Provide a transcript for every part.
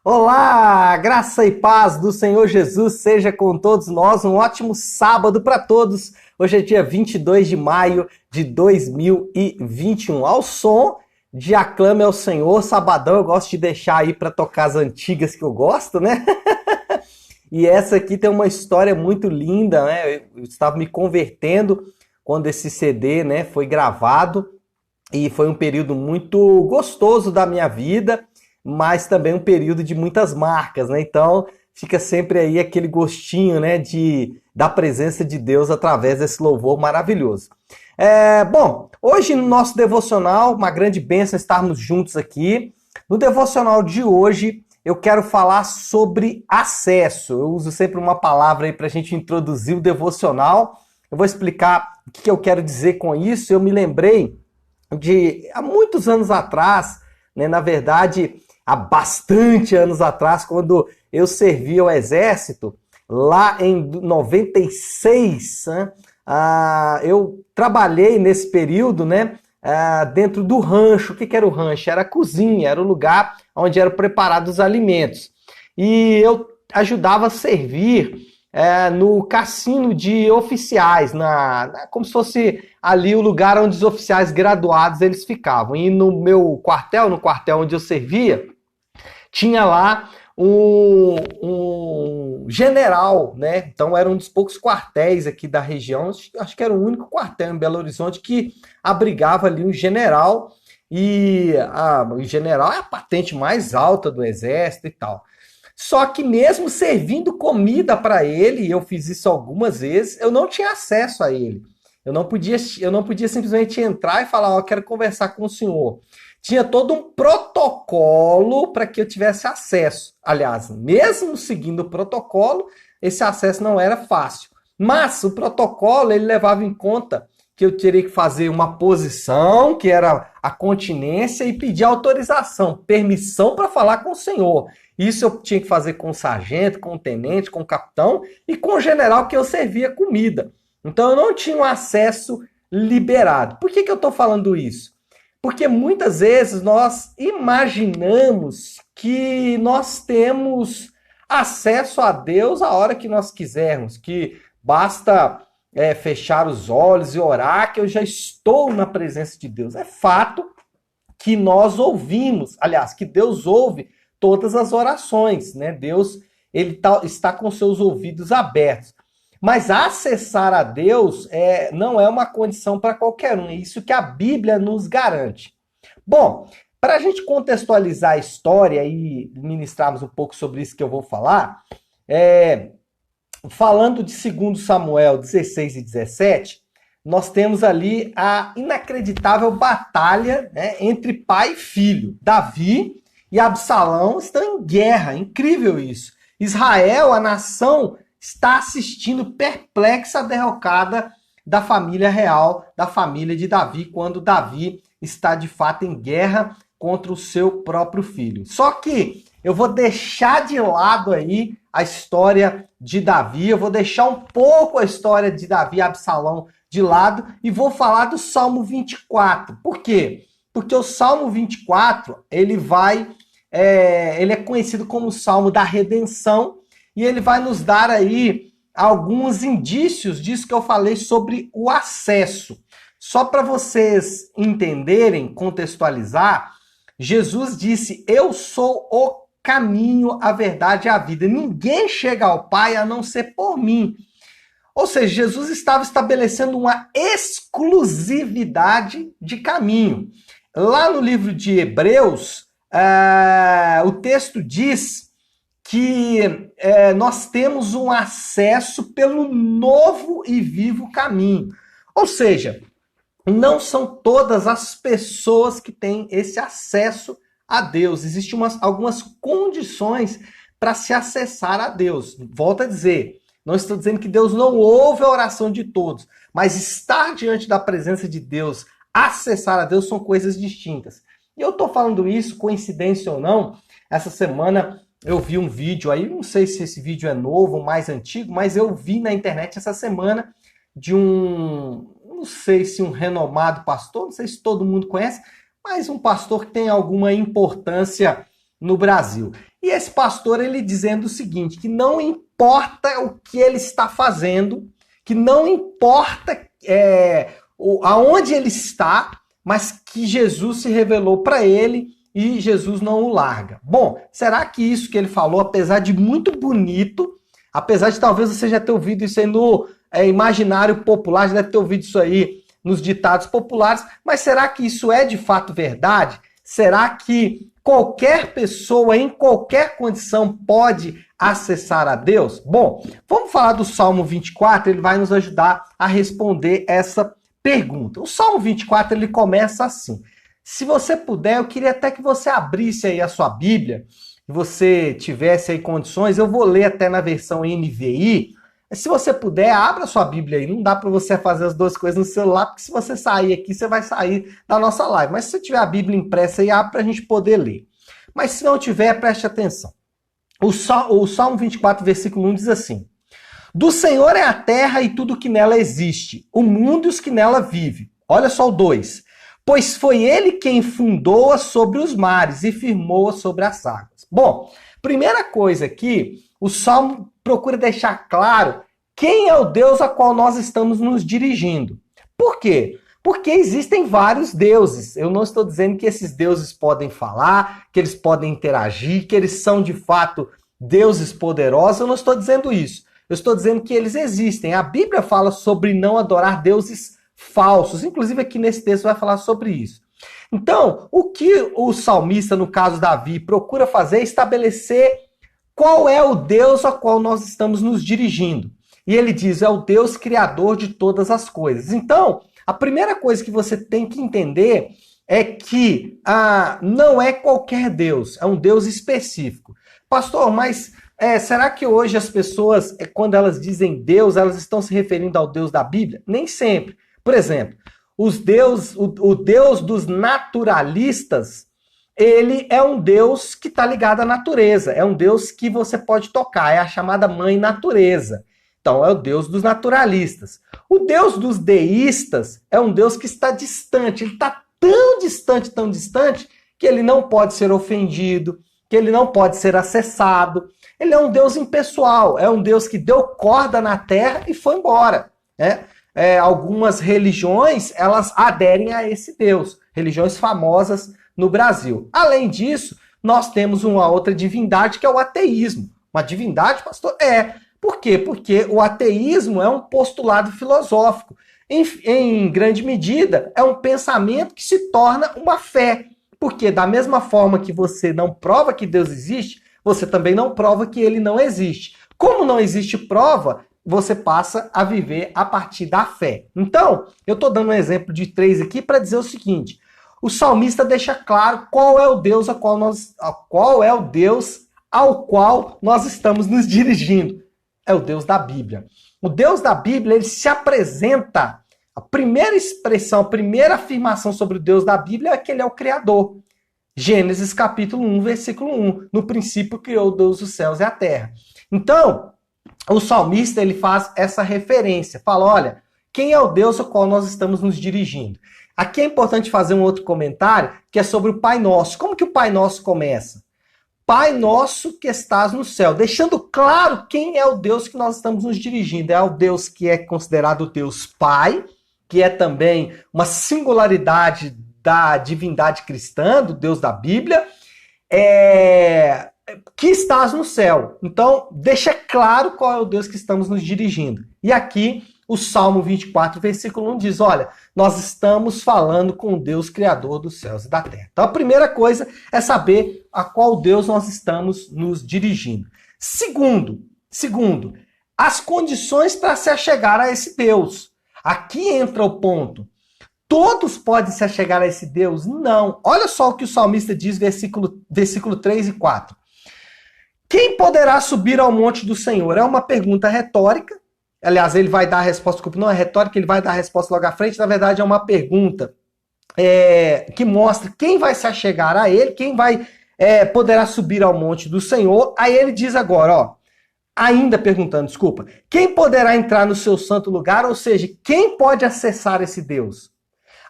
Olá, graça e paz do Senhor Jesus seja com todos nós. Um ótimo sábado para todos. Hoje é dia 22 de maio de 2021. Ao som de Aclame ao Senhor, sabadão eu gosto de deixar aí para tocar as antigas que eu gosto, né? E essa aqui tem uma história muito linda, né? Eu estava me convertendo quando esse CD, né, foi gravado e foi um período muito gostoso da minha vida, mas também um período de muitas marcas, né? Então fica sempre aí aquele gostinho, né, da presença de Deus através desse louvor maravilhoso. Bom, hoje no nosso devocional, uma grande bênção estarmos juntos aqui. No devocional de hoje, eu quero falar sobre acesso. Eu uso sempre uma palavra aí para a gente introduzir o devocional. Eu vou explicar o que eu quero dizer com isso. Eu me lembrei de há muitos anos atrás, né, na verdade, há bastante anos atrás, quando eu servia ao Exército, lá em 96, né, eu trabalhei nesse período, né, dentro do rancho. O que era o rancho? Era a cozinha, era o lugar onde eram preparados os alimentos. E eu ajudava a servir no cassino de oficiais, como se fosse ali o lugar onde os oficiais graduados eles ficavam. E no meu quartel, no quartel onde eu servia, tinha lá um general, né? Então era um dos poucos quartéis aqui da região, acho que era o único quartel em Belo Horizonte que abrigava ali um general, e o general é a patente mais alta do Exército e tal. Só que mesmo servindo comida para ele, e eu fiz isso algumas vezes, eu não tinha acesso a ele. Eu não podia simplesmente entrar e falar, quero conversar com o senhor. Tinha todo um protocolo para que eu tivesse acesso. Aliás, mesmo seguindo o protocolo, esse acesso não era fácil. Mas o protocolo ele levava em conta que eu teria que fazer uma posição, que era a continência, e pedir autorização, permissão para falar com o senhor. Isso eu tinha que fazer com o sargento, com o tenente, com o capitão e com o general que eu servia comida. Então eu não tinha um acesso liberado. Por que eu estou falando isso? Porque muitas vezes nós imaginamos que nós temos acesso a Deus a hora que nós quisermos, que basta fechar os olhos e orar que eu já estou na presença de Deus. É fato que nós ouvimos, aliás, que Deus ouve todas as orações, né? Deus ele está com seus ouvidos abertos. Mas acessar a Deus não é uma condição para qualquer um. É isso que a Bíblia nos garante. Bom, para a gente contextualizar a história e ministrarmos um pouco sobre isso que eu vou falar, falando de 2 Samuel 16 e 17, nós temos ali a inacreditável batalha, né, entre pai e filho. Davi e Absalão estão em guerra. Incrível isso. Israel, a nação, está assistindo perplexa a derrocada da família real, da família de Davi, quando Davi está de fato em guerra contra o seu próprio filho. Só que eu vou deixar de lado aí a história de Davi, eu vou deixar um pouco a história de Davi e Absalão de lado e vou falar do Salmo 24. Por quê? Porque o Salmo 24, ele é conhecido como o Salmo da Redenção, e ele vai nos dar aí alguns indícios disso que eu falei sobre o acesso. Só para vocês entenderem, contextualizar, Jesus disse, eu sou o caminho, a verdade e a vida. Ninguém chega ao Pai a não ser por mim. Ou seja, Jesus estava estabelecendo uma exclusividade de caminho. Lá no livro de Hebreus, o texto diz que nós temos um acesso pelo novo e vivo caminho. Ou seja, não são todas as pessoas que têm esse acesso a Deus. Existem algumas condições para se acessar a Deus. Volto a dizer, não estou dizendo que Deus não ouve a oração de todos, mas estar diante da presença de Deus, acessar a Deus, são coisas distintas. E eu estou falando isso, coincidência ou não, essa semana eu vi um vídeo aí, não sei se esse vídeo é novo ou mais antigo, mas eu vi na internet essa semana de não sei se um renomado pastor, não sei se todo mundo conhece, mas um pastor que tem alguma importância no Brasil. E esse pastor, ele dizendo o seguinte, que não importa o que ele está fazendo, que não importa aonde ele está, mas que Jesus se revelou para ele e Jesus não o larga. Bom, será que isso que ele falou, apesar de muito bonito, apesar de talvez você já ter ouvido isso aí no imaginário popular, já deve ter ouvido isso aí nos ditados populares, mas será que isso é de fato verdade? Será que qualquer pessoa, em qualquer condição, pode acessar a Deus? Bom, vamos falar do Salmo 24, ele vai nos ajudar a responder essa pergunta. O Salmo 24, ele começa assim. Se você puder, eu queria até que você abrisse aí a sua Bíblia, se você tivesse aí condições, eu vou ler até na versão NVI. Se você puder, abra sua Bíblia aí. Não dá para você fazer as duas coisas no celular, porque se você sair aqui, você vai sair da nossa live. Mas se você tiver a Bíblia impressa aí, abre para a gente poder ler. Mas se não tiver, preste atenção. O Salmo 24, versículo 1 diz assim: Do Senhor é a terra e tudo que nela existe, o mundo e os que nela vivem. Olha só o 2. Pois foi ele quem fundou-a sobre os mares e firmou-a sobre as águas. Bom, primeira coisa aqui, o Salmo procura deixar claro quem é o Deus a qual nós estamos nos dirigindo. Por quê? Porque existem vários deuses. Eu não estou dizendo que esses deuses podem falar, que eles podem interagir, que eles são de fato deuses poderosos. Eu não estou dizendo isso. Eu estou dizendo que eles existem. A Bíblia fala sobre não adorar deuses falsos. Inclusive aqui nesse texto vai falar sobre isso. Então, o que o salmista, no caso Davi, procura fazer é estabelecer qual é o Deus ao qual nós estamos nos dirigindo. E ele diz, é o Deus criador de todas as coisas. Então, a primeira coisa que você tem que entender é que não é qualquer Deus, é um Deus específico. Pastor, mas será que hoje as pessoas, quando elas dizem Deus, elas estão se referindo ao Deus da Bíblia? Nem sempre. Por exemplo, o Deus dos naturalistas, ele é um Deus que está ligado à natureza, é um Deus que você pode tocar, é a chamada mãe natureza. Então, é o Deus dos naturalistas. O Deus dos deístas é um Deus que está distante, ele está tão distante, que ele não pode ser ofendido, que ele não pode ser acessado. Ele é um Deus impessoal, é um Deus que deu corda na terra e foi embora, né? Algumas religiões, elas aderem a esse Deus, religiões famosas no Brasil. Além disso, nós temos uma outra divindade que é o ateísmo. Uma divindade, pastor? Por quê? Porque o ateísmo é um postulado filosófico. Em grande medida, é um pensamento que se torna uma fé. Porque da mesma forma que você não prova que Deus existe, você também não prova que ele não existe. Como não existe prova, você passa a viver a partir da fé. Então, eu estou dando um exemplo de 3 aqui para dizer o seguinte: o salmista deixa claro qual é o Deus ao qual nós estamos nos dirigindo. É o Deus da Bíblia. O Deus da Bíblia, ele se apresenta, a primeira expressão, a primeira afirmação sobre o Deus da Bíblia é que ele é o Criador. Gênesis capítulo 1, versículo 1. No princípio criou Deus os céus e a terra. Então, o salmista, ele faz essa referência. Fala, olha, quem é o Deus ao qual nós estamos nos dirigindo? Aqui é importante fazer um outro comentário, que é sobre o Pai Nosso. Como que o Pai Nosso começa? Pai Nosso que estás no céu. Deixando claro quem é o Deus que nós estamos nos dirigindo. É o Deus que é considerado o Deus Pai, que é também uma singularidade da divindade cristã, do Deus da Bíblia, que estás no céu. Então, deixa claro qual é o Deus que estamos nos dirigindo. E aqui, o Salmo 24, versículo 1 diz, olha, nós estamos falando com o Deus Criador dos céus e da terra. Então, a primeira coisa é saber a qual Deus nós estamos nos dirigindo. Segundo, as condições para se achegar a esse Deus. Aqui entra o ponto. Todos podem se achegar a esse Deus? Não. Olha só o que o salmista diz, versículo 3 e 4. Quem poderá subir ao monte do Senhor? É uma pergunta retórica. Aliás, ele vai dar a resposta, não é retórica, ele vai dar a resposta logo à frente. Na verdade, é uma pergunta que mostra quem vai se achegar a ele, quem poderá subir ao monte do Senhor. Aí ele diz agora, ainda perguntando, quem poderá entrar no seu santo lugar? Ou seja, quem pode acessar esse Deus?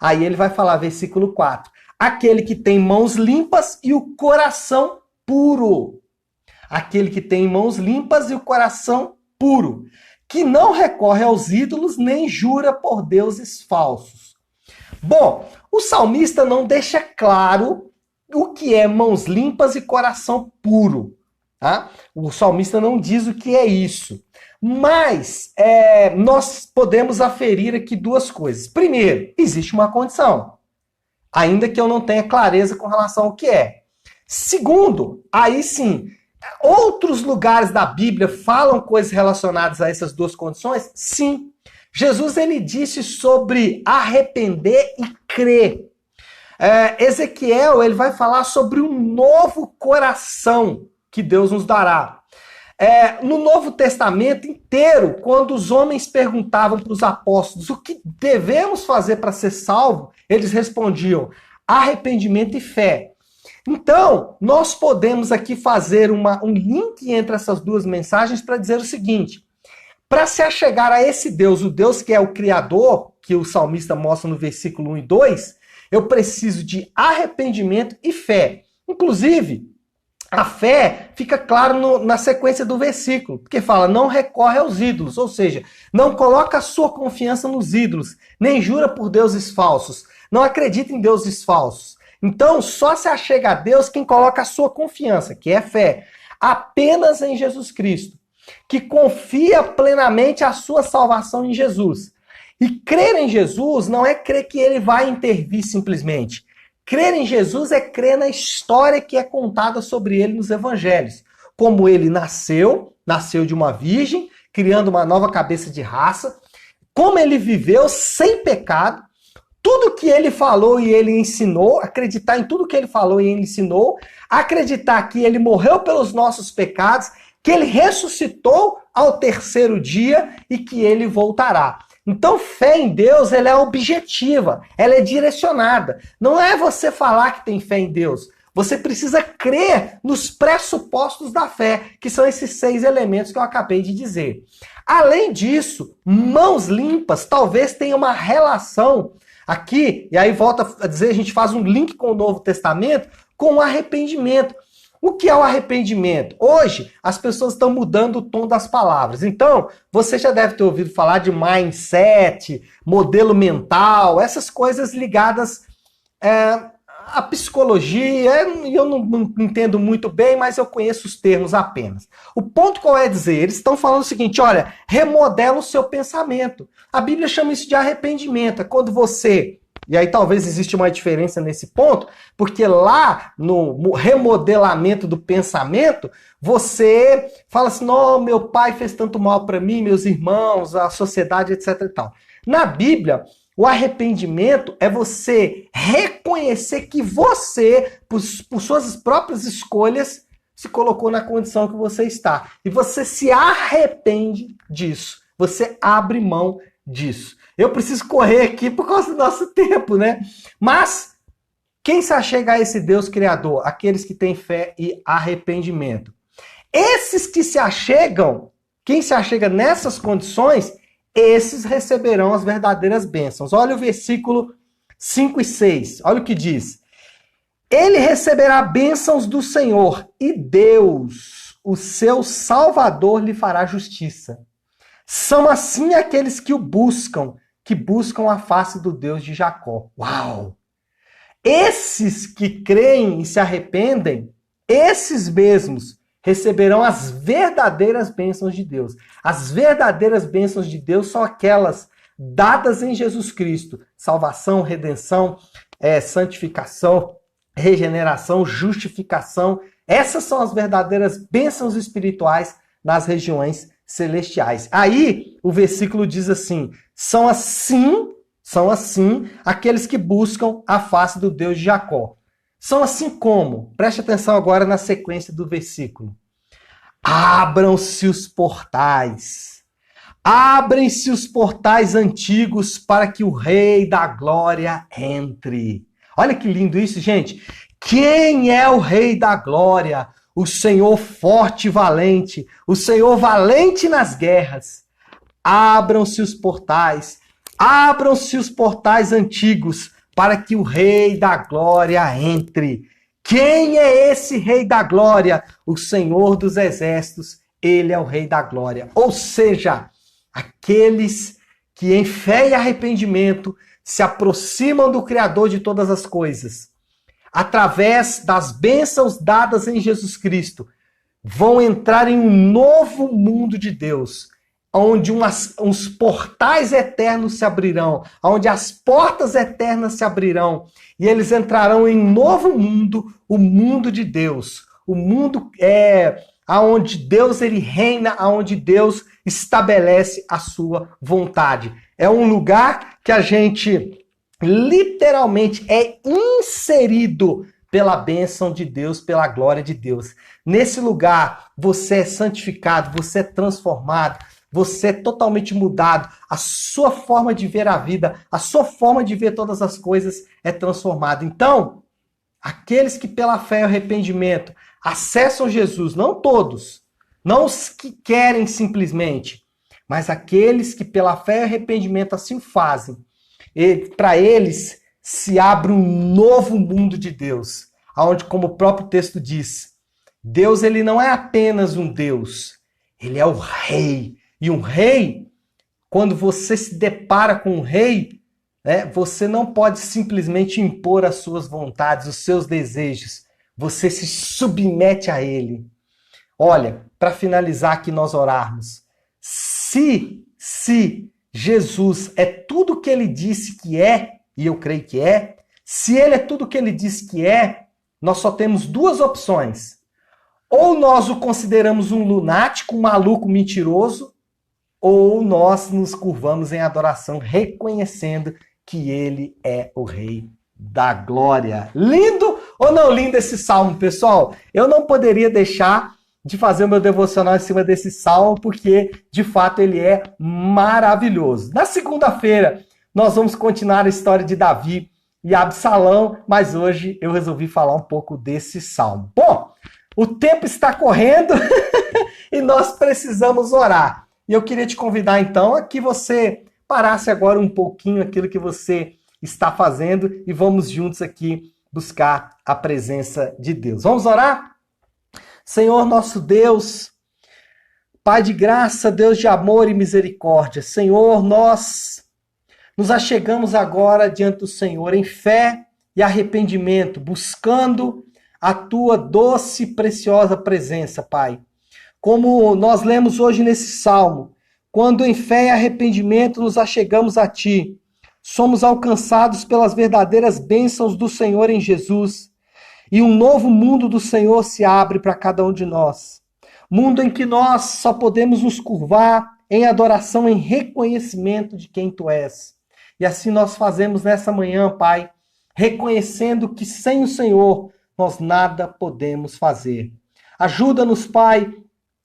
Aí ele vai falar, versículo 4, aquele que tem mãos limpas e o coração puro. aquele que tem mãos limpas e o coração puro, que não recorre aos ídolos nem jura por deuses falsos. Bom, o salmista não deixa claro o que é mãos limpas e coração puro. Tá? O salmista não diz o que é isso. Mas nós podemos aferir aqui duas coisas. Primeiro, existe uma condição, ainda que eu não tenha clareza com relação ao que é. Segundo, aí sim, outros lugares da Bíblia falam coisas relacionadas a essas duas condições? Sim. Jesus ele disse sobre arrepender e crer. Ezequiel ele vai falar sobre um novo coração que Deus nos dará. No Novo Testamento inteiro, quando os homens perguntavam para os apóstolos o que devemos fazer para ser salvo, eles respondiam arrependimento e fé. Então, nós podemos aqui fazer um link entre essas duas mensagens para dizer o seguinte: para se achegar a esse Deus, o Deus que é o Criador, que o salmista mostra no versículo 1 e 2, eu preciso de arrependimento e fé. Inclusive, a fé fica claro na sequência do versículo, porque fala, não recorre aos ídolos, ou seja, não coloca a sua confiança nos ídolos, nem jura por deuses falsos, não acredita em deuses falsos. Então, só se achega a Deus quem coloca a sua confiança, que é fé, apenas em Jesus Cristo, que confia plenamente a sua salvação em Jesus. E crer em Jesus não é crer que ele vai intervir simplesmente. Crer em Jesus é crer na história que é contada sobre ele nos evangelhos. Como ele nasceu de uma virgem, criando uma nova cabeça de raça, como ele viveu sem pecado, tudo que ele falou e ele ensinou, acreditar em tudo que ele falou e ele ensinou, acreditar que ele morreu pelos nossos pecados, que ele ressuscitou ao terceiro dia e que ele voltará. Então, fé em Deus, ela é objetiva, ela é direcionada. Não é você falar que tem fé em Deus. Você precisa crer nos pressupostos da fé, que são esses 6 elementos que eu acabei de dizer. Além disso, mãos limpas talvez tenha uma relação aqui, e aí volta a dizer, a gente faz um link com o Novo Testamento, com o arrependimento. O que é o arrependimento? Hoje, as pessoas estão mudando o tom das palavras. Então, você já deve ter ouvido falar de mindset, modelo mental, essas coisas ligadas à psicologia. Eu não entendo muito bem, mas eu conheço os termos apenas. O ponto qual é dizer? Eles estão falando o seguinte, olha, remodela o seu pensamento. A Bíblia chama isso de arrependimento. É quando você... E aí talvez exista uma diferença nesse ponto, porque lá no remodelamento do pensamento, você fala assim, não, meu pai fez tanto mal para mim, meus irmãos, a sociedade, etc e tal. Na Bíblia, o arrependimento é você reconhecer que você, por suas próprias escolhas, se colocou na condição que você está. E você se arrepende disso. Você abre mão disso. Eu preciso correr aqui por causa do nosso tempo, né? Mas quem se achega a esse Deus Criador? Aqueles que têm fé e arrependimento. Esses que se achegam, quem se achega nessas condições, esses receberão as verdadeiras bênçãos. Olha o versículo 5 e 6. Olha o que diz. Ele receberá bênçãos do Senhor e Deus, o seu Salvador, lhe fará justiça. São assim aqueles que o buscam, que buscam a face do Deus de Jacó. Uau! Esses que creem e se arrependem, esses mesmos receberão as verdadeiras bênçãos de Deus. As verdadeiras bênçãos de Deus são aquelas dadas em Jesus Cristo. Salvação, redenção, santificação, regeneração, justificação. Essas são as verdadeiras bênçãos espirituais nas regiões celestiais. Aí o versículo diz assim, são assim aqueles que buscam a face do Deus de Jacó. São assim como, preste atenção agora na sequência do versículo. Abram-se os portais. Abrem-se os portais antigos para que o Rei da Glória entre. Olha que lindo isso, gente. Quem é o Rei da Glória? O Senhor forte e valente, o Senhor valente nas guerras. Abram-se os portais antigos, para que o Rei da Glória entre. Quem é esse Rei da Glória? O Senhor dos Exércitos, ele é o Rei da Glória. Ou seja, aqueles que em fé e arrependimento se aproximam do Criador de todas as coisas, através das bênçãos dadas em Jesus Cristo, vão entrar em um novo mundo de Deus, onde uns portais eternos se abrirão, onde as portas eternas se abrirão, e eles entrarão em um novo mundo, o mundo de Deus. O mundo aonde Deus ele reina, aonde Deus estabelece a sua vontade. É um lugar que a gente literalmente é inserido pela bênção de Deus, pela glória de Deus. Nesse lugar, você é santificado, você é transformado, você é totalmente mudado. A sua forma de ver a vida, a sua forma de ver todas as coisas é transformada. Então, aqueles que pela fé e arrependimento acessam Jesus, não todos, não os que querem simplesmente, mas aqueles que pela fé e arrependimento assim o fazem, para eles se abre um novo mundo de Deus, onde, como o próprio texto diz, Deus ele não é apenas um Deus, ele é o rei. E um rei, quando você se depara com um rei, você não pode simplesmente impor as suas vontades, os seus desejos. Você se submete a ele. Olha, para finalizar aqui nós orarmos. Se Jesus é tudo o que ele disse que é, e eu creio que é, se ele é tudo o que ele disse que é, nós só temos duas opções. Ou nós o consideramos um lunático, um maluco mentiroso, ou nós nos curvamos em adoração, reconhecendo que ele é o Rei da Glória. Lindo ou não lindo esse salmo, pessoal? Eu não poderia deixar de fazer o meu devocional em cima desse salmo, porque, de fato, ele é maravilhoso. Na segunda-feira, nós vamos continuar a história de Davi e Absalão, mas hoje eu resolvi falar um pouco desse salmo. Bom, o tempo está correndo e nós precisamos orar. E eu queria te convidar, então, a que você parasse agora um pouquinho aquilo que você está fazendo e vamos juntos aqui buscar a presença de Deus. Vamos orar? Senhor nosso Deus, Pai de graça, Deus de amor e misericórdia, Senhor, nós nos achegamos agora diante do Senhor em fé e arrependimento, buscando a Tua doce e preciosa presença, Pai. Como nós lemos hoje nesse salmo, quando em fé e arrependimento nos achegamos a Ti, somos alcançados pelas verdadeiras bênçãos do Senhor em Jesus, e um novo mundo do Senhor se abre para cada um de nós. Mundo em que nós só podemos nos curvar em adoração, em reconhecimento de quem Tu és. E assim nós fazemos nessa manhã, Pai, reconhecendo que sem o Senhor nós nada podemos fazer. Ajuda-nos, Pai,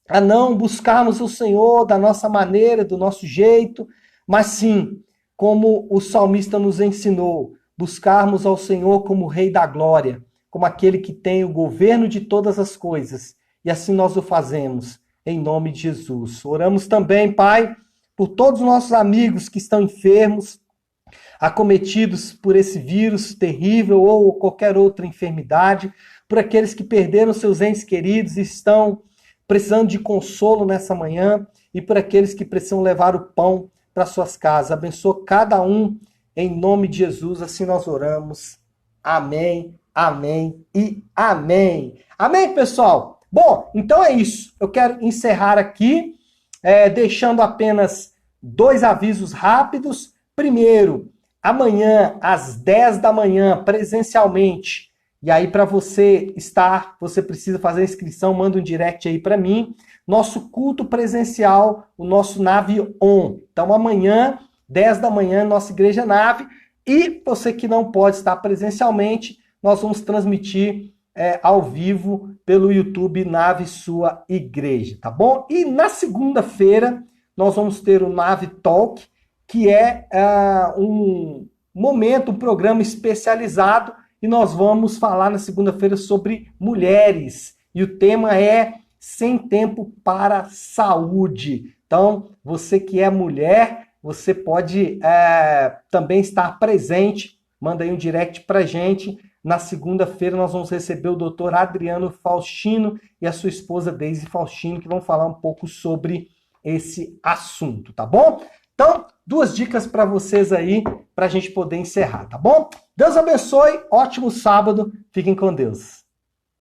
a não buscarmos o Senhor da nossa maneira, do nosso jeito, mas sim, como o salmista nos ensinou, buscarmos ao Senhor como Rei da Glória, como aquele que tem o governo de todas as coisas. E assim nós o fazemos, em nome de Jesus. Oramos também, Pai, por todos os nossos amigos que estão enfermos, acometidos por esse vírus terrível ou qualquer outra enfermidade, por aqueles que perderam seus entes queridos e estão precisando de consolo nessa manhã, e por aqueles que precisam levar o pão para suas casas. Abençoa cada um em nome de Jesus, assim nós oramos. Amém, amém e amém. Amém, pessoal? Bom, então é isso. Eu quero encerrar aqui, deixando apenas 2 avisos rápidos. Primeiro, amanhã, às 10 da manhã, presencialmente. E aí, para você estar, você precisa fazer a inscrição, manda um direct aí para mim. Nosso culto presencial, o nosso Nave On. Então, amanhã, 10 da manhã, nossa Igreja Nave. E você que não pode estar presencialmente, nós vamos transmitir ao vivo pelo YouTube Nave Sua Igreja, tá bom? E na segunda-feira, nós vamos ter o Nave Talk, que é um momento, um programa especializado, e nós vamos falar na segunda-feira sobre mulheres. E o tema é Sem Tempo para Saúde. Então, você que é mulher, você pode também estar presente. Manda aí um direct pra gente. Na segunda-feira nós vamos receber o Dr. Adriano Faustino e a sua esposa Deise Faustino, que vão falar um pouco sobre esse assunto, tá bom? Então, 2 dicas para vocês aí, para a gente poder encerrar, tá bom? Deus abençoe, ótimo sábado, fiquem com Deus.